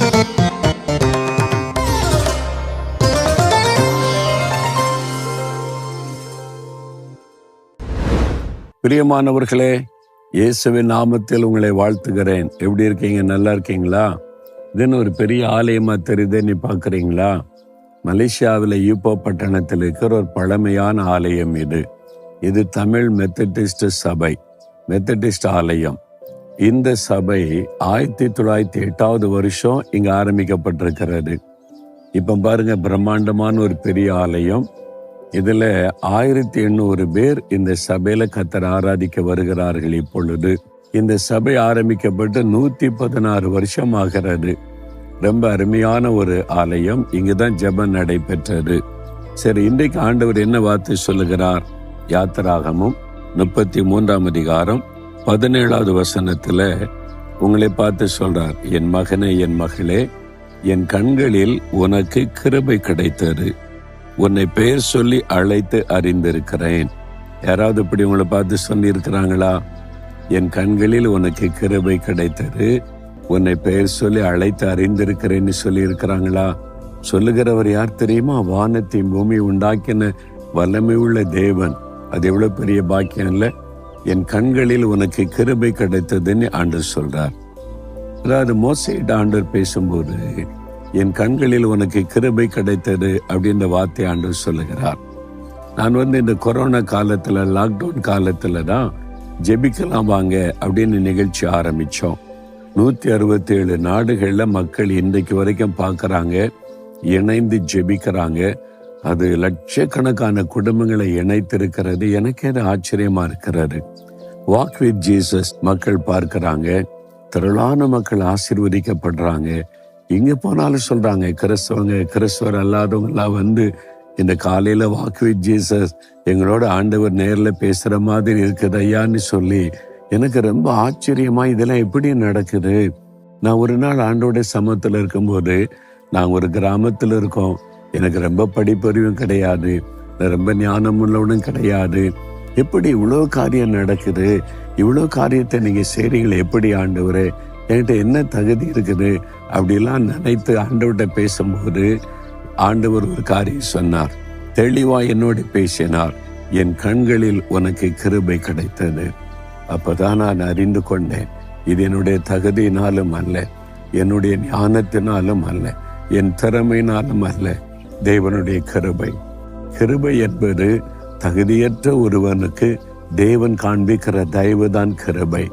பிரியமானவர்களே, இயேசுவின் நாமத்தில் உங்களை வாழ்த்துகிறேன். எப்படி இருக்கீங்க? நல்லா இருக்கீங்களா? இதுன்னு ஒரு பெரிய ஆலயமா தெரியுது, நீ பார்க்குறீங்களா? மலேசியாவில் ஈப்போ பட்டணத்தில் இருக்கிற ஒரு பழமையான ஆலயம் இது தமிழ் மெத்தடிஸ்ட் சபை, மெத்தடிஸ்ட் ஆலயம். இந்த சபை 1908 வருஷம் இங்க ஆரம்பிக்கப்பட்டிருக்கிறது. இப்ப பாருங்க, பிரம்மாண்டமான ஒரு பெரிய ஆலயம். இதுல 1800 பேர் இந்த சபையில கர்த்தரை ஆராதிக்க வருகிறார்கள். இப்பொழுது இந்த சபை ஆரம்பிக்கப்பட்டு 116 வருஷம் ஆகிறது. ரொம்ப அருமையான ஒரு ஆலயம். இங்குதான் ஜெபம் நடைபெற்றது. சரி, இன்றைக்கு ஆண்டவர் என்ன வார்த்தை சொல்லுகிறார்? யாத்திராகமும் 33ஆம் அதிகாரம் 17வது வசனத்துல உங்களை பார்த்து சொல்றார், என் மகனே, என் மகளே, என் கண்களில் உனக்கு கிருபை கிடைத்தது, உன்னை பெயர் சொல்லி அழைத்து அறிந்திருக்கிறேன். யாராவது இப்படி உங்களை பார்த்து சொல்லி இருக்கிறாங்களா? என் கண்களில் உனக்கு கிருபை கிடைத்தது, உன்னை பெயர் சொல்லி அழைத்து அறிந்திருக்கிறேன்னு சொல்லி இருக்கிறாங்களா? சொல்லுகிறவர் யார் தெரியுமா? வானத்தை பூமி உண்டாக்கின வல்லமை உள்ள தேவன். அது எவ்வளவு பெரிய பாக்கியம் இல்ல? என் கண்களில் உனக்கு கிருபை கிடைத்ததுன்னு ஆண்டவர் சொல்றார். அதாவது மோசேயிட்ட ஆண்டவர் பேசும்போது என் கண்களில் உனக்கு கிருபை கிடைத்தது அப்படின்ற வார்த்தை ஆண்டவர் சொல்லுகிறார். நான் இந்த கொரோனா காலத்துல, லாக்டவுன் காலத்துல தான் ஜெபிக்கலாம் வாங்க அப்படின்னு நிகழ்ச்சி ஆரம்பிச்சோம். 167 நாடுகள்ல மக்கள் இன்றைக்கு வரைக்கும் பார்க்கறாங்க, இணைந்து ஜெபிக்கிறாங்க. அது லட்சக்கணக்கான குடும்பங்களை இணைத்திருக்கிறது. எனக்கு அது ஆச்சரியமா இருக்கிறது. வாக் வித் ஜீசஸ் மக்கள் பார்க்கிறாங்க, திரளான மக்கள் ஆசீர்வதிக்கப்படுறாங்க. இங்க போனாலும் சொல்றாங்க, கிறிஸ்தவர் அல்லாதவங்க எல்லாம் இந்த காலையில வாக் வித் ஜீசஸ் எங்களோட ஆண்டவர் நேர்ல பேசுற மாதிரி இருக்குது ஐயான்னு சொல்லி எனக்கு ரொம்ப ஆச்சரியமா இதெல்லாம் எப்படி நடக்குது. நான் ஒரு நாள் ஆண்டோட சமத்துல இருக்கும்போது, நாங்க ஒரு கிராமத்துல இருக்கோம், எனக்கு ரொம்ப படிப்பறிவும் கிடையாது, ரொம்ப ஞானம் உள்ளவனும் கிடையாது. எப்படி இவ்வளவு காரியம் நடக்குது? இவ்வளவு காரியத்தை நீங்க செய்றீங்களே, எப்படி ஆண்டவரே? என்கிட்ட என்ன தகுதி இருக்குது? அப்படிலாம் நினைத்து ஆண்டவர்கிட்ட பேசும்போது ஆண்டவர் ஒரு காரியம் சொன்னார், தெளிவா என்னோடு பேசினார். என் கண்களில் உனக்கு கிருபை கிடைத்தது. அப்பதான் நான் அறிந்து கொண்டேன், இது என்னுடைய தகுதியினாலும் அல்ல, என்னுடைய ஞானத்தினாலும் அல்ல, என் திறமையினாலும் அல்ல, தேவனுடைய கிருபை. கிருபை என்பது தகுதியற்ற ஒருவனுக்கு தேவன் காண்பிக்கிற தயவுதான் கிருபை.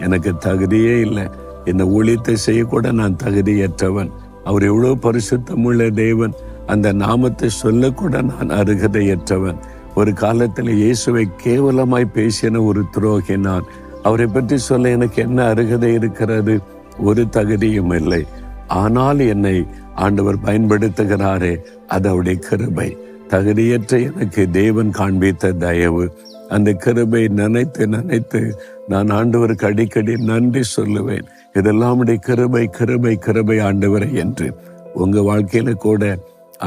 எனக்கு தகுதியே இல்லை, இந்த ஊழியத்தை செய்யக்கூட நான் தகுதியற்றவன். அவர் எவ்வளவு பரிசுத்தமுள்ள தேவன், அந்த நாமத்தை சொல்லக்கூட நான் அருகதையற்றவன். ஒரு காலத்துல இயேசுவை கேவலமாய் பேசின ஒரு துரோகி நான். அவரை பற்றி சொல்ல எனக்கு என்ன அருகதை இருக்கிறது? ஒரு தகுதியும் இல்லை. ஆனால் என்னை ஆண்டவர் பயன்படுத்துகிறாரே, அது அவருடைய கிருபை. தகுதியற்ற எனக்கு தேவன் காண்பித்த தயவு. அந்த கிருபை நினைத்து நினைத்து நான் ஆண்டவருக்கு அடிக்கடி நன்றி சொல்லுவேன். இதெல்லாம் உடைய கிருபை, கிருபை, கிருபை ஆண்டவரை என்று. உங்க வாழ்க்கையில கூட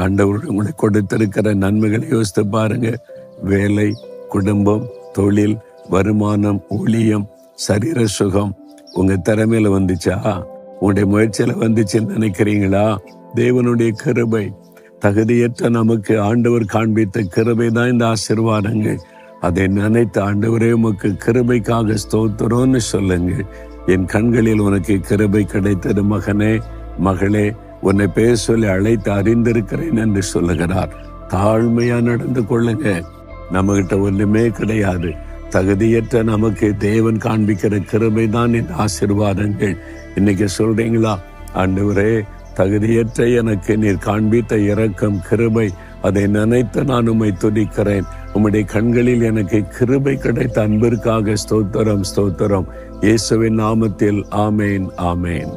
ஆண்டவர் உங்களுக்கு கொடுத்திருக்கிற நன்மைகளை யோசித்து பாருங்க. வேலை, குடும்பம், தொழில், வருமானம், ஊழியம், சரீர சுகம் உங்க திறமையில வந்துச்சா? உங்களுடைய முயற்சியில வந்துச்சுன்னு நினைக்கிறீங்களா? தேவனுடைய கிருபை. தகுதியற்ற நமக்கு ஆண்டவர் காண்பித்த கிருபை தான் இந்த ஆசீர்வாதங்கள். அதை நினைத்து ஆண்டவரே உமக்கு கிருபைக்காக ஸ்தோத்திரம்னு சொல்லுங்க. என் கண்களில் உனக்கு கிருபை கிடைத்தது மகனே, மகளே, உன்னை பேர் சொல்லி அழைத்து அறிந்திருக்கிறேன் என்று சொல்லுகிறார். தாழ்மையா நடந்து கொள்ளுங்க. நம்ம கிட்ட ஒண்ணுமே கிடையாது. தகுதியற்ற நமக்கு தேவன் காண்பிக்கிற கிருபை தான் இந்த ஆசீர்வாதங்கள். இன்னைக்கு சொல்றீங்களா, ஆண்டவரே, தகுதியற்ற எனக்கு நீர் காண்பித்த இரக்கம், கிருபை, அதை நினைத்து நான் உம்மை துதிக்கிறேன். உம்முடைய கண்களில் எனக்கு கிருபை கிடைத்த அன்பிற்காக ஸ்தோத்திரம், ஸ்தோத்திரம். இயேசுவின் நாமத்தில் ஆமேன், ஆமேன்.